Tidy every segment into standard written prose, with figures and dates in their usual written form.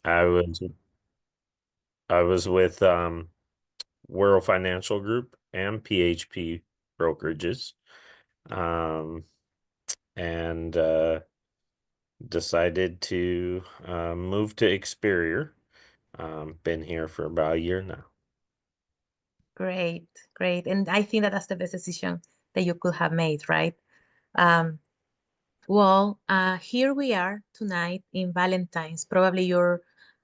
I was I was with World Financial Group and PHP brokerages. Um, and decided to move to Experior. Been here for about a year now. Great, great. And I think that that's the best decision that you could have made, right? Um, here we are tonight in Valentine's. Probably you're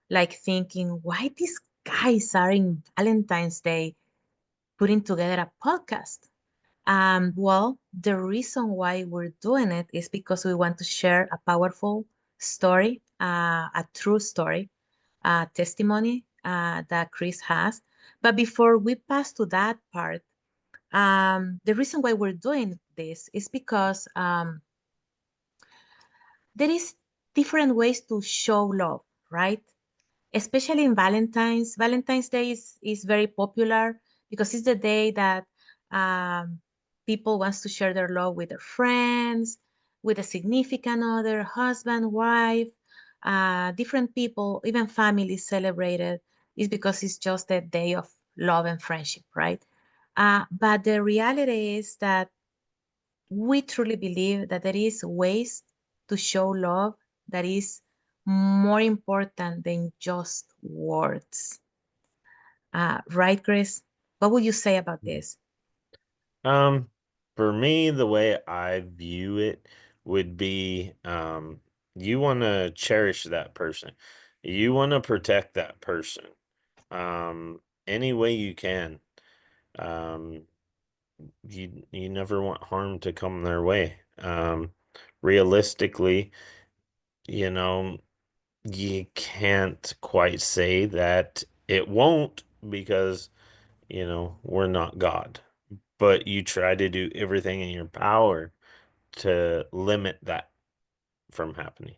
like thinking, why these guys are in Valentine's Day putting together a podcast? The reason why we're doing it is because we want to share a powerful story, a true story, testimony that Chris has. But before we pass to that part, the reason why we're doing this is because there is different ways to show love, right? Especially in Valentine's. Valentine's Day is very popular because it's the day that um, people wants to share their love with their friends, with a significant other, husband, wife, different people, even families celebrate it. It's because it's just a day of love and friendship, right? But the reality is that we truly believe that there is ways to show love that is more important than just words. Right, Chris? What would you say about this? Um, for me, the way I view it would be you want to cherish that person. You want to protect that person any way you can. Um, you never want harm to come their way. Realistically, you know, you can't quite say that it won't because, we're not God. But you try to do everything in your power to limit that from happening.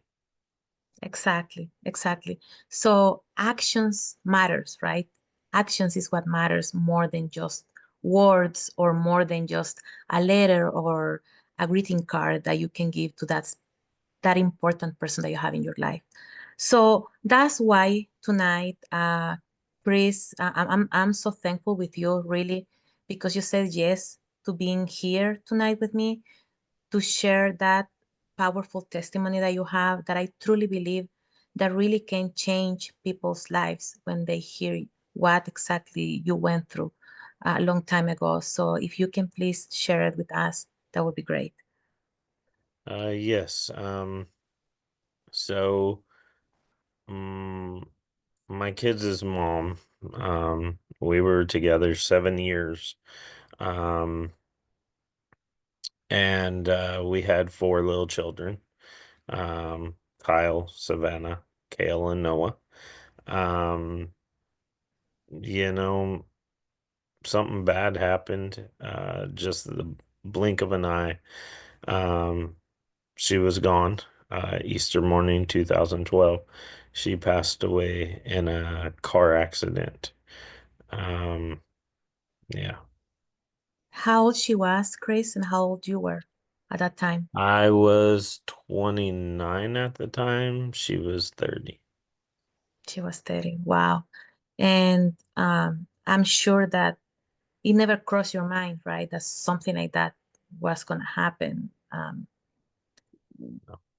Exactly, exactly. So actions matters, right? Actions is what matters more than just words or more than just a letter or a greeting card that you can give to that important person that you have in your life. So that's why tonight, Chris, I'm so thankful with you, really, because you said yes to being here tonight with me to share that powerful testimony that you have that I truly believe that really can change people's lives when they hear what exactly you went through a long time ago. So if you can please share it with us, that would be great. Yes. So, um, my kids' mom, we were together 7 years. Um, and we had four little children. Kyle, Savannah, Kale, and Noah. Um, you know, something bad happened, just the blink of an eye. Um, she was gone. Easter morning 2012. She passed away in a car accident. Um, yeah. How old she was, Chris, and how old you were at that time? I was 29 at the time. She was 30. She was 30. Wow. And I'm sure that it never crossed your mind, right? That something like that was going to happen.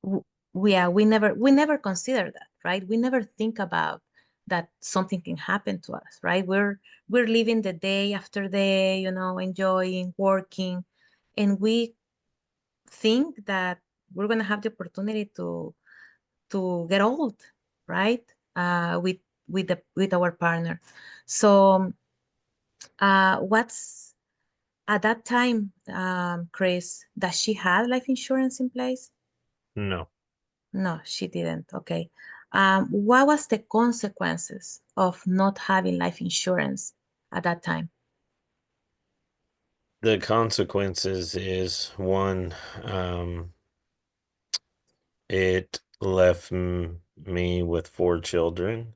W- we never consider that, right? We never think about that something can happen to us, right? We're living the day after day, enjoying, working, and we think that we're going to have the opportunity to get old, right? With our partner. So, what's at that time, Chris? Does she have life insurance in place? No. No, she didn't. Okay. What was the consequences of not having life insurance at that time? The consequences is one, it left me with four children.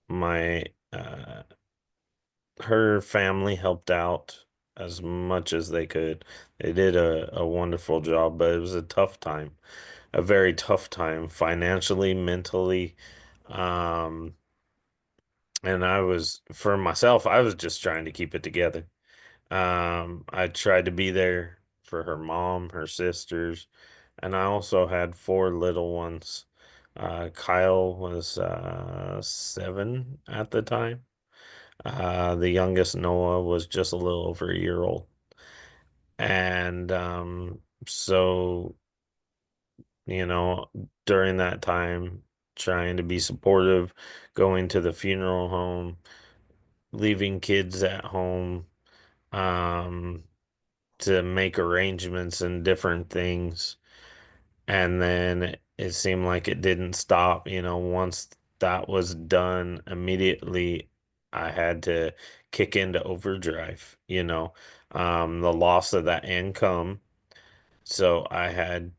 My her family helped out as much as they could. They did a wonderful job, but it was a tough time. a very tough time financially, mentally. Um, and for myself, I was just trying to keep it together. I tried to be there for her mom, her sisters, and I also had four little ones. Kyle was 7 at the time. The youngest, Noah, was just a little over a year old. And so, you know, during that time, trying to be supportive, going to the funeral home, leaving kids at home, um, to make arrangements and different things. And then it seemed like it didn't stop. Once that was done, immediately I had to kick into overdrive, the loss of that income. So I had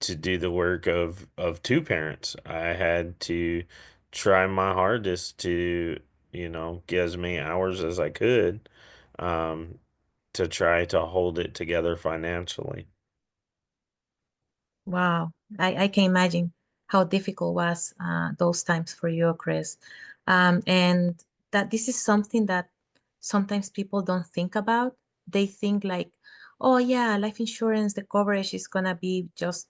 to do the work of two parents. I had to try my hardest to, get as many hours as I could, um, to try to hold it together financially. Wow, I can imagine how difficult was those times for you, Chris. And that this is something that sometimes people don't think about. They think like, oh yeah, life insurance, the coverage is gonna be just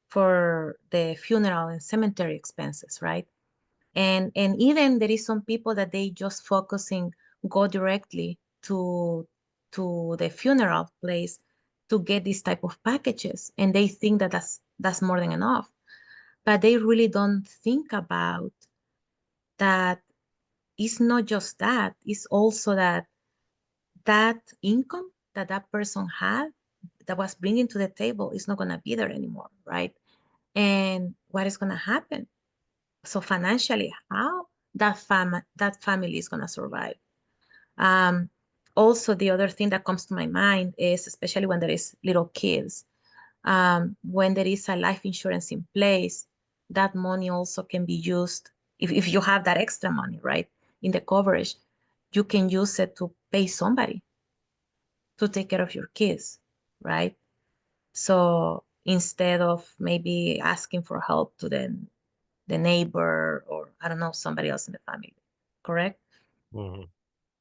for the funeral and cemetery expenses, right? And even there is some people that they just focusing go directly to the funeral place to get this type of packages, and they think that that's more than enough, but they really don't think about that it's not just that, it's also that that income that that person had that was bringing to the table is not going to be there anymore, right? And what is going to happen? So financially, how that family is going to survive? Um, Also, the other thing that comes to my mind is, especially when there is little kids, when there is a life insurance in place, that money also can be used. If you have that extra money, right, in the coverage, you can use it to pay somebody to take care of your kids, right? So instead of maybe asking for help to the neighbor or I don't know, somebody else in the family, correct? Mhm.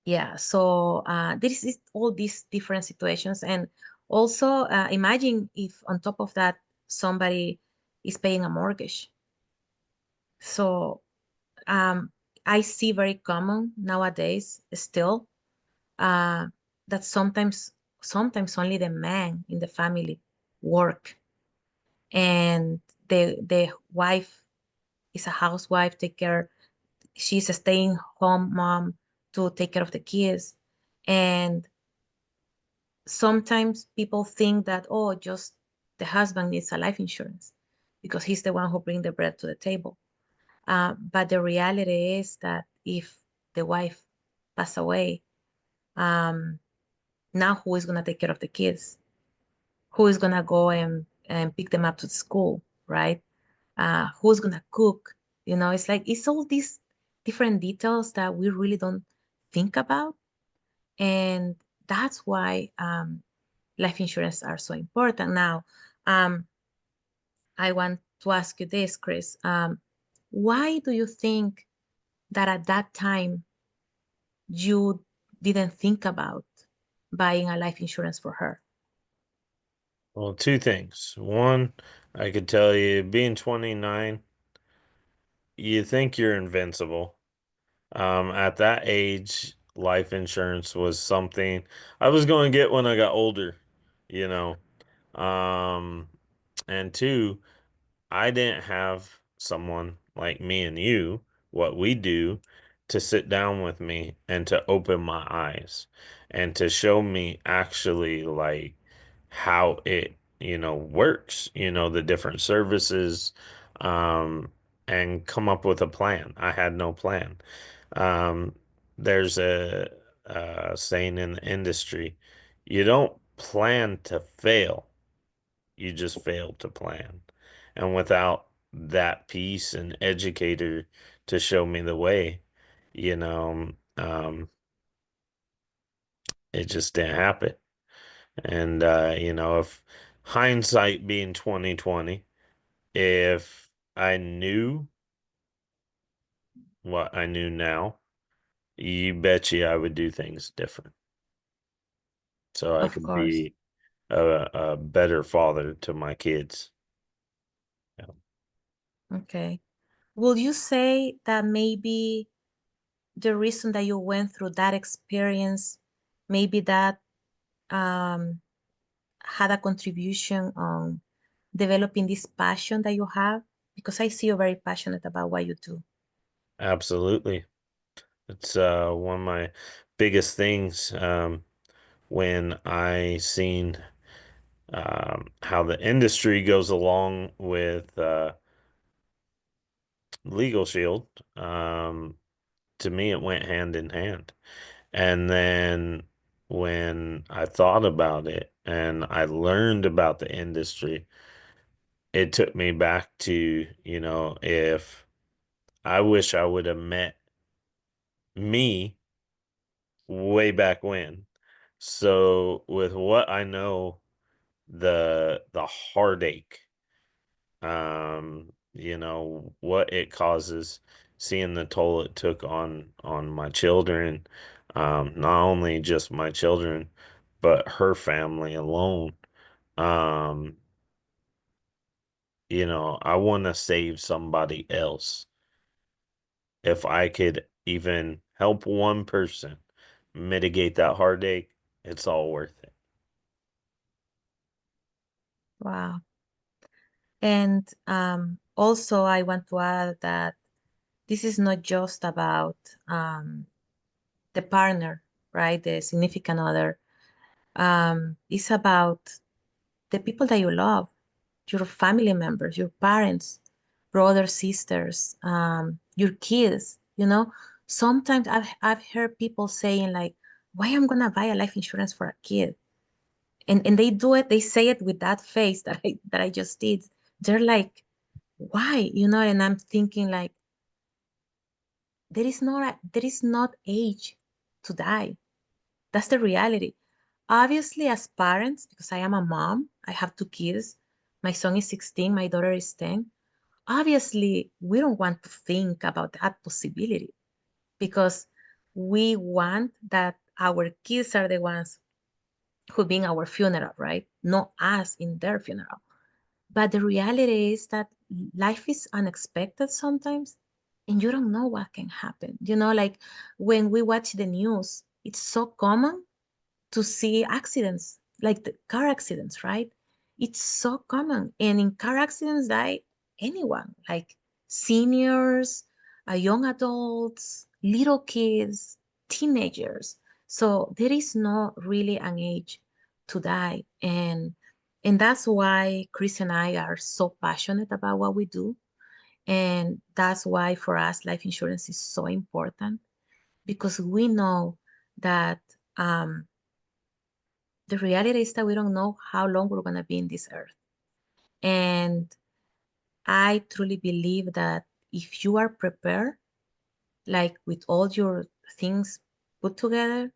Yeah, so there is all these different situations. And also imagine if on top of that, somebody is paying a mortgage. So um, I see very common nowadays still uh, that sometimes only the man in the family work, and the wife is a housewife, take care, she's a staying home mom to take care of the kids. And sometimes people think that, oh, just the husband needs a life insurance because he's the one who brings the bread to the table. But the reality is that if the wife pass away, um, now who is going to take care of the kids? Who is going to go and pick them up to school, right? Who's going to cook? It's like, it's all these different details that we really don't think about. And that's why life insurance are so important. Now, um, I want to ask you this, Chris. Why do you think that at that time you didn't think about buying a life insurance for her? Well, two things. One, I could tell you, being 29, you think you're invincible. At that age, life insurance was something I was going to get when I got older, you know. Um, and two, I didn't have someone like me and you, what we do, to sit down with me and to open my eyes and to show me actually like how it, works, the different services, um, and come up with a plan. I had no plan. Um, there's a saying in the industry, you don't plan to fail, you just failed to plan. And without that piece and educator to show me the way, you know, it just didn't happen. And if hindsight being 2020, If I knew what I knew now, you betcha I would do things different so I Of could course. be a better father to my kids. Yeah. Okay. Would you say that maybe the reason that you went through that experience, maybe that um, had a contribution on developing this passion that you have? Because I see you're very passionate about what you do. Absolutely. It's one of my biggest things when I seen how the industry goes along with Legal Shield. To me, it went hand in hand. And then when I thought about it and I learned about the industry, it took me back to, if I wish I would have met me way back when. So with what I know, the heartache, what it causes, seeing the toll it took on my children, not only just my children, but her family alone. Um, I want to save somebody else. If I could even help one person mitigate that heartache, it's all worth it. Wow. And also, I want to add that this is not just about the partner, right? The significant other. It's about the people that you love, your family members, your parents, brothers, sisters, your kids. Sometimes I've heard people saying like, "Why I'm gonna buy a life insurance for a kid?" And they do it. They say it with that face that I just did. They're like, "Why?" And I'm thinking like, there is not age to die. That's the reality. Obviously, as parents, because I am a mom, I have two kids. My son is 16, my daughter is 10. Obviously, we don't want to think about that possibility because we want that our kids are the ones who be in our funeral, right? Not us in their funeral. But the reality is that life is unexpected sometimes, and you don't know what can happen. Like when we watch the news, it's so common to see accidents, like the car accidents, right? It's so common. And in car accidents, die anyone, like seniors, young adults, little kids, teenagers. So there is not really an age to die. And that's why Chris and I are so passionate about what we do. And that's why for us, life insurance is so important because we know that the reality is that we don't know how long we're going to be in this earth. And I truly believe that if you are prepared, like with all your things put together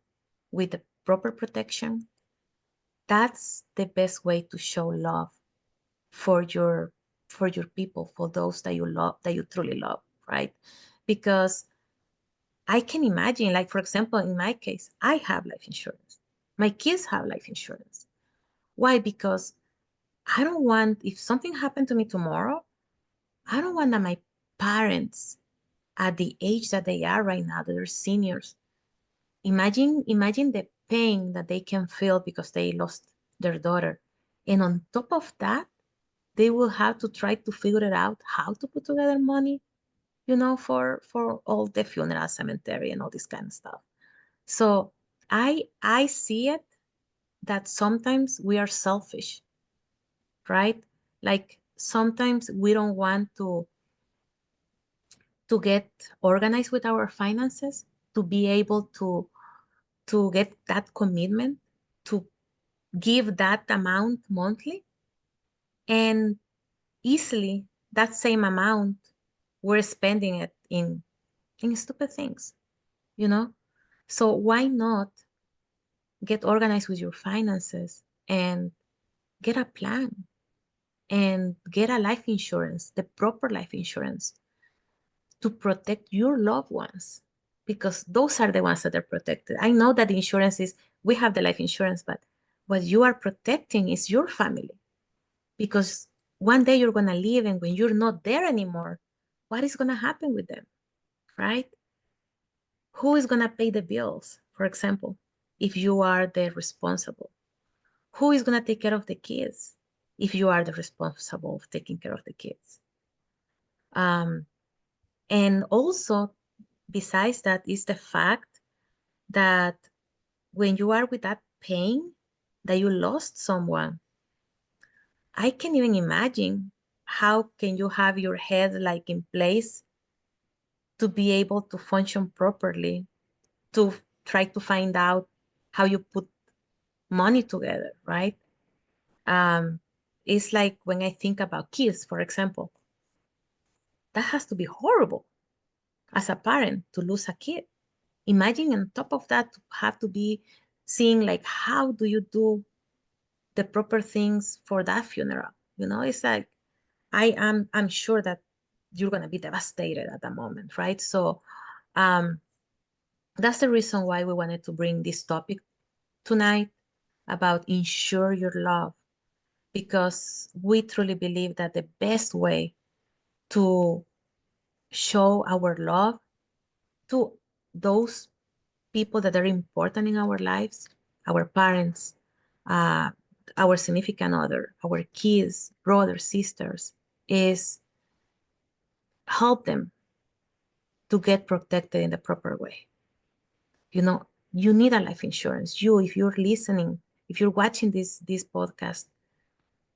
with the proper protection, that's the best way to show love for your people, for those that you love, that you truly love, right? Because I can imagine, like for example, in my case, I have life insurance. My kids have life insurance. Why? Because I don't want, if something happened to me tomorrow, I don't want that my parents at the age that they are right now, that they're seniors. Imagine the pain that they can feel because they lost their daughter. And on top of that, they will have to try to figure it out how to put together money, for all the funeral cemetery and all this kind of stuff. So I see it that sometimes we are selfish, right? Like sometimes we don't want to get organized with our finances, to be able to get that commitment, to give that amount monthly, and easily that same amount we're spending it in stupid things, you know? So why not get organized with your finances and get a plan? and get a life insurance, the proper life insurance to protect your loved ones because those are the ones that are protected. I know that the insurance is, we have the life insurance, but what you are protecting is your family because one day you're going to leave and when you're not there anymore, what is going to happen with them, right? Who is going to pay the bills, for example, if you are the responsible? Who is going to take care of the kids if you are the responsible of taking care of the kids? Um, and also, besides that, is the fact that when you are with that pain that you lost someone, I can even imagine how can you have your head like in place to be able to function properly, to try to find out how you put money together, right? Um, it's like when I think about kids, for example, that has to be horrible as a parent to lose a kid. Imagine on top of that to have to be seeing like how do you do the proper things for that funeral. You know, it's like I'm sure that you're gonna be devastated at that moment, right? So um that's the reason why we wanted to bring this topic tonight about insure your love because we truly believe that the best way to show our love to those people that are important in our lives, our parents, uh, our significant other, our kids, brothers, sisters, is help them to get protected in the proper way. You know, you need a life insurance. You, if you're listening, if you're watching this podcast,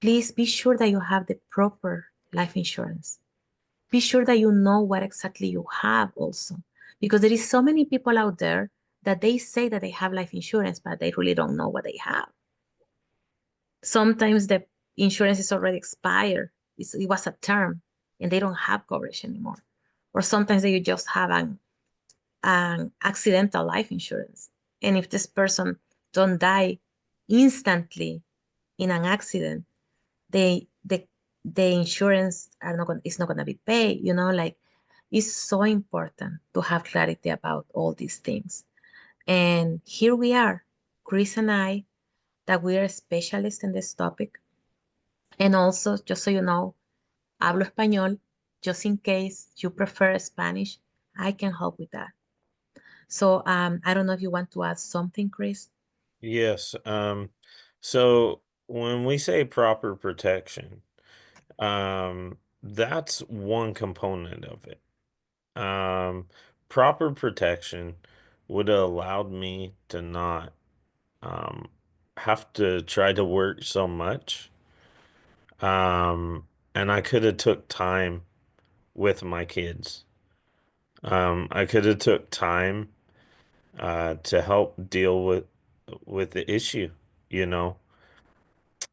please be sure that you have the proper life insurance. Be sure that you know what exactly you have also, because there is so many people out there that they say that they have life insurance, but they really don't know what they have. Sometimes the insurance is already expired. It was a term and they don't have coverage anymore. Or sometimes they just have an accidental life insurance. And if this person don't die instantly in an accident, they the insurance are not going it's not going to be paid, you know, like it's so important to have clarity about all these things. And here we are, Chris and I, that we are specialists in this topic. And also, just so you know, hablo español, just in case you prefer Spanish, I can help with that. So I don't know if you want to add something, Chris. Yes. So when we say proper protection, that's one component of it. Um, Proper protection would have allowed me to not um have to try to work so much. Um, and I could have took time with my kids. I could have took time to help deal with the issue, you know.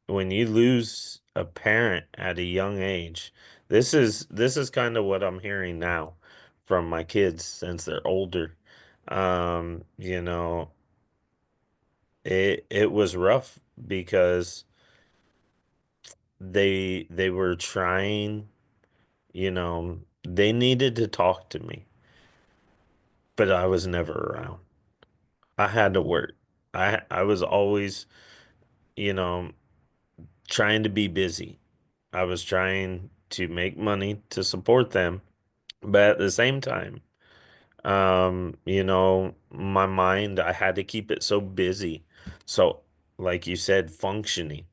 When you lose a parent at a young age, this is kind of what I'm hearing now from my kids since they're older. You know, it was rough because they were trying, you know, they needed to talk to me, but I was never around. I had to work. I was always, you know, trying to be busy. I was trying to make money to support them, but at the same time, you know, my mind, I had to keep it so busy. So, like you said, functioning.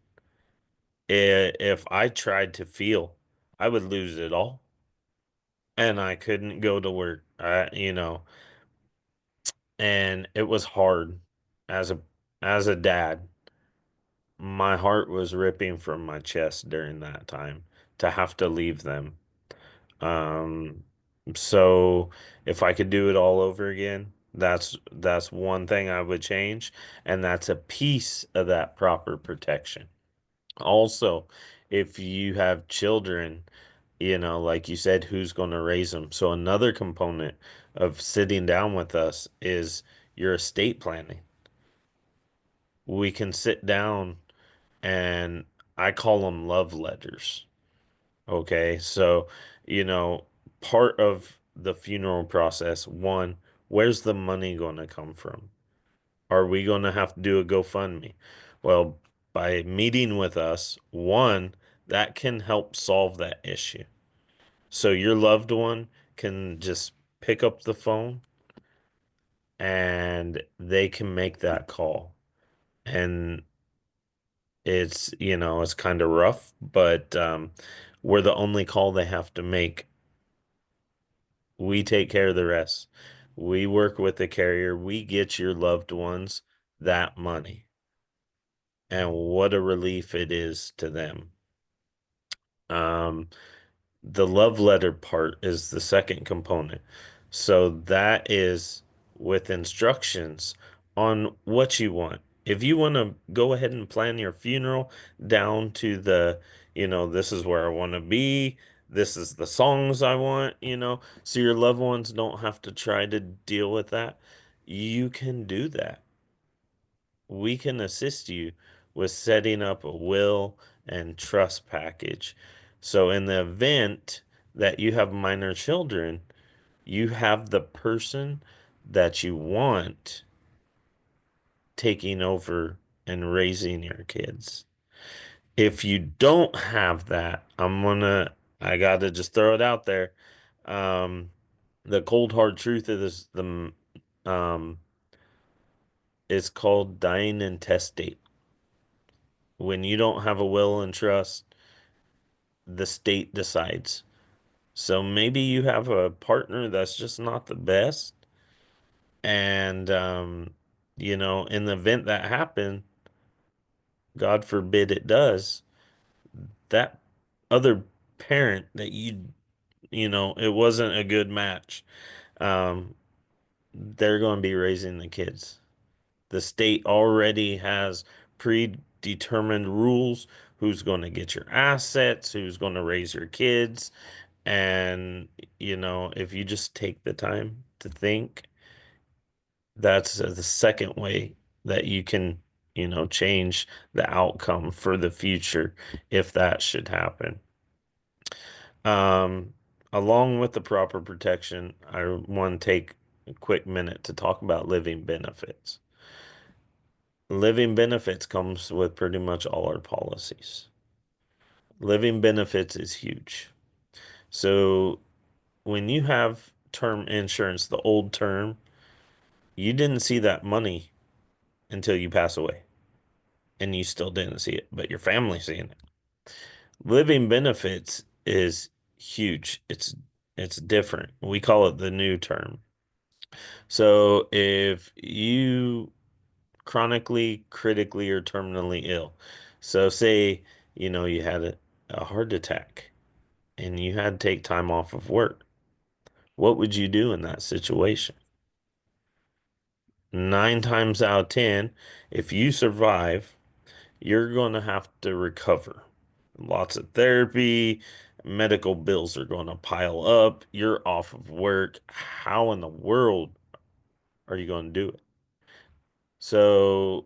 If I tried to feel, I would lose it all, and I couldn't go to work. You know, and it was hard as a dad. My heart was ripping from my chest during that time to have to leave them. Um, so if I could do it all over again, that's one thing I would change, and that's a piece of that proper protection. Also, if you have children, you know, like you said, who's going to raise them? So another component of sitting down with us is your estate planning. We can sit down and I call them love letters. Okay. So, you know, part of the funeral process, one, where's the money going to come from? Are we going to have to do a GoFundMe? Well, by meeting with us, one, that can help solve that issue. So your loved one can just pick up the phone and they can make that call. And it's, it's kind of rough, but we're the only call they have to make. We take care of the rest. We work with the carrier. We get your loved ones that money. And what a relief it is to them. Um, the love letter part is the second component. So that is with instructions on what you want. If you want to go ahead and plan your funeral down to this is where I want to be, this is the songs I want, so your loved ones don't have to try to deal with that, you can do that. We can assist you with setting up a will and trust package. So, in the event that you have minor children, you have the person that you want taking over and raising your kids. If you don't have that, I gotta just throw it out there. Um, the cold hard truth is um, it's called dying intestate. When you don't have a will and trust, the state decides. So maybe you have a partner that's just not the best. And, in the event that happened, God forbid it does, that other parent that it wasn't a good match, um, they're going to be raising the kids. The state already has predetermined rules who's going to get your assets, who's going to raise your kids. And, if you just take the time to think, that's the second way that you can, change the outcome for the future if that should happen. Um, Along with the proper protection, I want to take a quick minute to talk about living benefits. Living benefits comes with pretty much all our policies. Living benefits is huge. So when you have term insurance, the old term, you didn't see that money until you pass away, and you still didn't see it, but your family's seeing it. Living benefits is huge. It's different. We call it the new term. So if you chronically, critically, or terminally ill, so say, you had a heart attack and you had to take time off of work, what would you do in that situation? Nine times out of 10, if you survive, you're going to have to recover. Lots of therapy, medical bills are going to pile up. You're off of work. How in the world are you going to do it? So,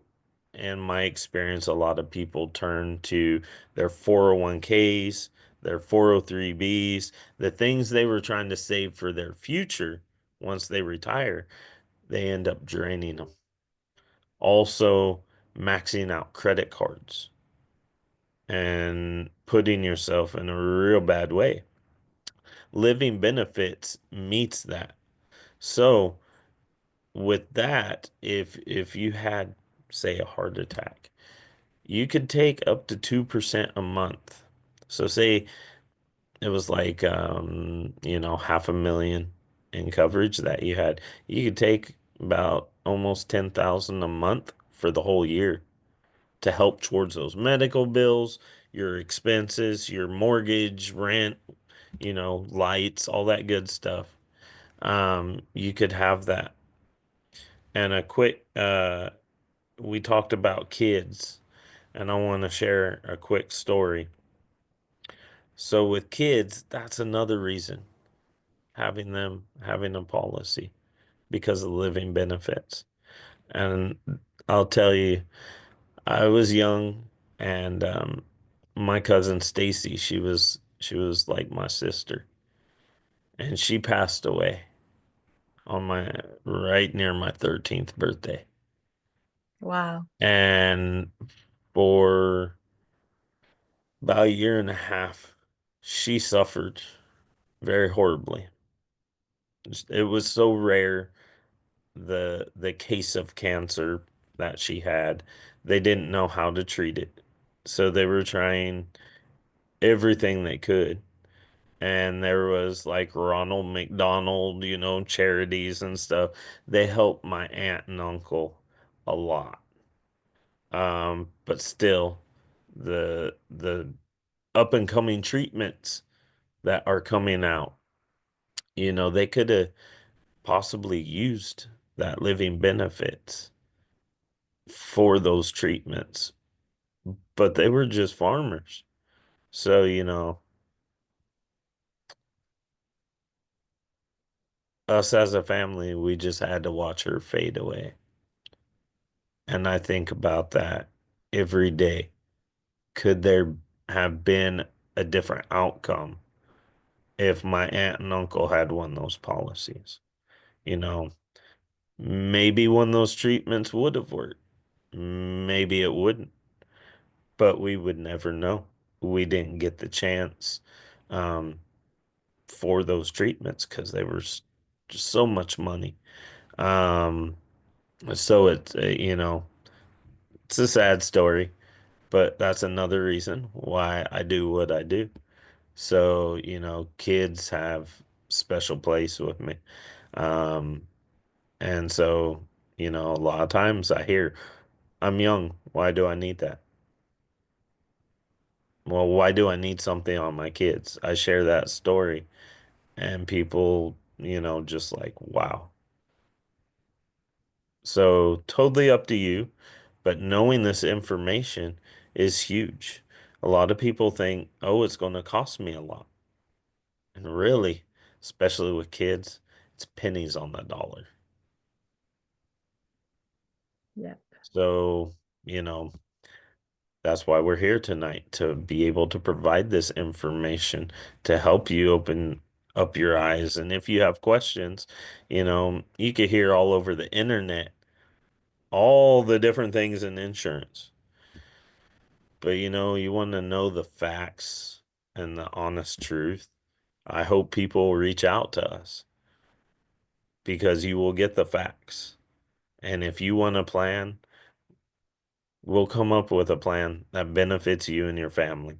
in my experience, a lot of people turn to their 401ks, their 403bs, the things they were trying to save for their future once they retire, they end up draining them. Also, maxing out credit cards and putting yourself in a real bad way. Living benefits meets that. So with that, if you had, say, a heart attack, you could take up to 2% a month. So say it was like half a million in coverage that you had. You could take about almost 10,000 a month for the whole year to help towards those medical bills, your expenses, your mortgage, rent, lights, all that good stuff. You could have that. And we talked about kids, and I want to share a quick story. So with kids, that's another reason having a policy because of living benefits. And I'll tell you, I was young and My cousin Stacy, she was like my sister, and she passed away on my right near my 13th birthday. Wow. And for about a year and a half, she suffered very horribly. It was so rare, the case of cancer that she had. They didn't know how to treat it. So they were trying everything they could. And there was like Ronald McDonald, charities and stuff. They helped my aunt and uncle a lot. But still, the up and coming treatments that are coming out, they could have possibly used that living benefits for those treatments, but they were just farmers. So, us as a family, we just had to watch her fade away. And I think about that every day. Could there have been a different outcome if my aunt and uncle had won those policies? You know, maybe one of those treatments would have worked. Maybe it wouldn't, but we would never know. We didn't get the chance um, for those treatments because they were just so much money. Um, so it's a sad story, but that's another reason why I do what I do. So, kids have special place with me. Um, and so, a lot of times I hear, I'm young. Why do I need that? Well, why do I need something on my kids? I share that story and people, just like, wow. So totally up to you, but knowing this information is huge. A lot of people think, oh, it's going to cost me a lot. And really, especially with kids, it's pennies on the dollar. Yeah. So, you know, that's why we're here tonight to be able to provide this information to help you open up your eyes. And if you have questions, you could hear all over the internet all the different things in insurance. But you want to know the facts and the honest truth. I hope people reach out to us because you will get the facts. And if you want a plan, we'll come up with a plan that benefits you and your family,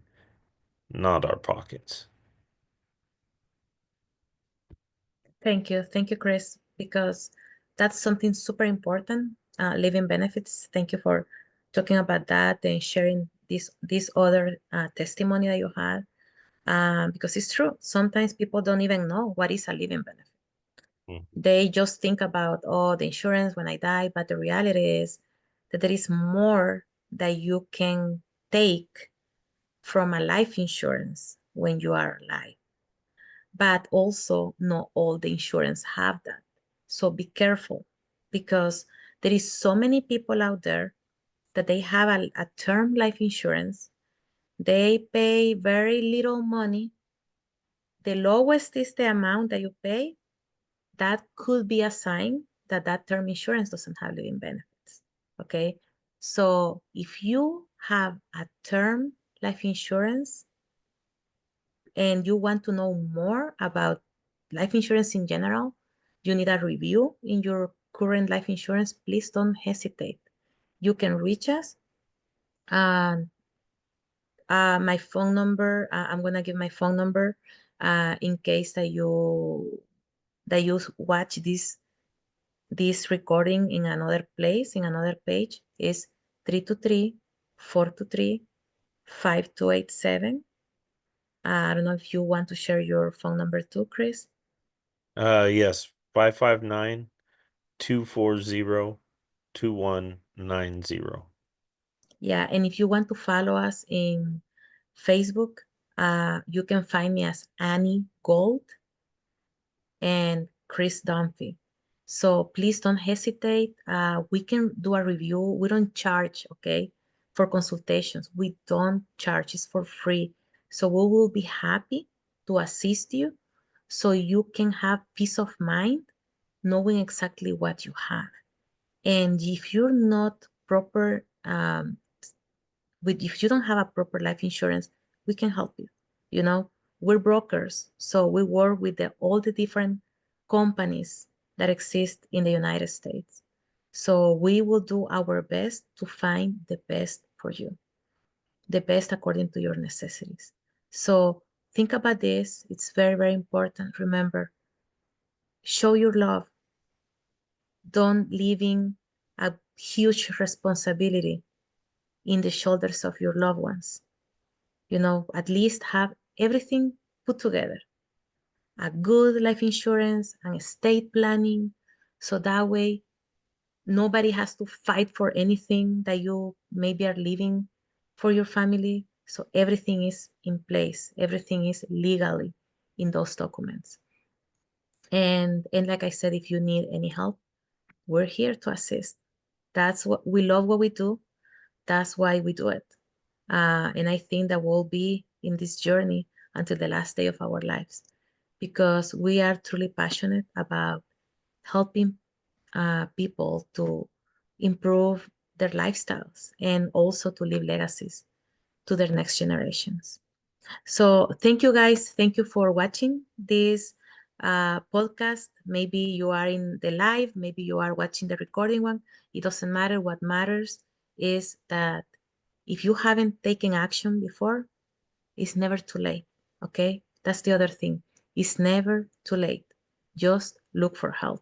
not our pockets. Thank you. Thank you, Chris, because that's something super important. Living benefits. Thank you for talking about that and sharing this other testimony that you had. Because it's true. Sometimes people don't even know what is a living benefit. Mhm. They just think about, oh, the insurance when I die, but the reality is that there is more that you can take from a life insurance when you are alive. But also, not all the insurance have that. So be careful because there is so many people out there that they have a term life insurance. They pay very little money. The lowest is the amount that you pay. That could be a sign that that term insurance doesn't have living benefits. Okay. So if you have a term life insurance and you want to know more about life insurance in general, you need a review in your current life insurance, please don't hesitate. You can reach us. And my phone number, I'm gonna give my phone number in case that you watch this recording in another place, in another page, is 323-423-5287. I don't know if you want to share your phone number too, Chris. Yes, 559-240-2190. Yeah, and if you want to follow us in Facebook, you can find me as Annie Gold and Chris Dunphy. So please don't hesitate. We can do a review. We don't charge, okay, for consultations. We don't charge, it's for free. So we will be happy to assist you so you can have peace of mind knowing exactly what you have. And if you're not proper, if you don't have a proper life insurance, we can help you. You know, we're brokers, so we work with all the different companies that exist in the United States. So we will do our best to find the best for you, the best according to your necessities. So think about this. It's very, very important. Remember, show your love. Don't leaving a huge responsibility in the shoulders of your loved ones. You know, at least have everything put together, a good life insurance and estate planning. So that way, nobody has to fight for anything that you maybe are leaving for your family. So everything is in place, everything is legally in those documents. And like I said, if you need any help, we're here to assist. That's what we love what we do. That's why we do it. And I think that we'll be in this journey until the last day of our lives because we are truly passionate about helping people to improve their lifestyles and also to leave legacies to their next generations. So thank you guys. Thank you for watching this podcast. Maybe you are in the live, maybe you are watching the recording one. It doesn't matter. What matters is that if you haven't taken action before, it's never too late. Okay? That's the other thing. It's never too late. Just look for help.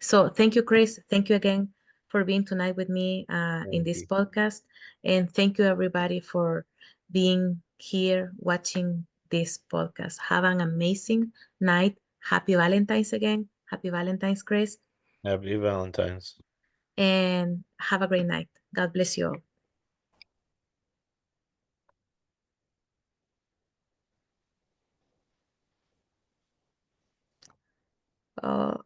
So thank you, Chris. Thank you again for being tonight with me in Thank this you. podcast. And thank you, everybody, for being here watching this podcast. Have an amazing night. Happy Valentine's again. Happy Valentine's, Chris. Happy Valentine's. And have a great night. God bless you all.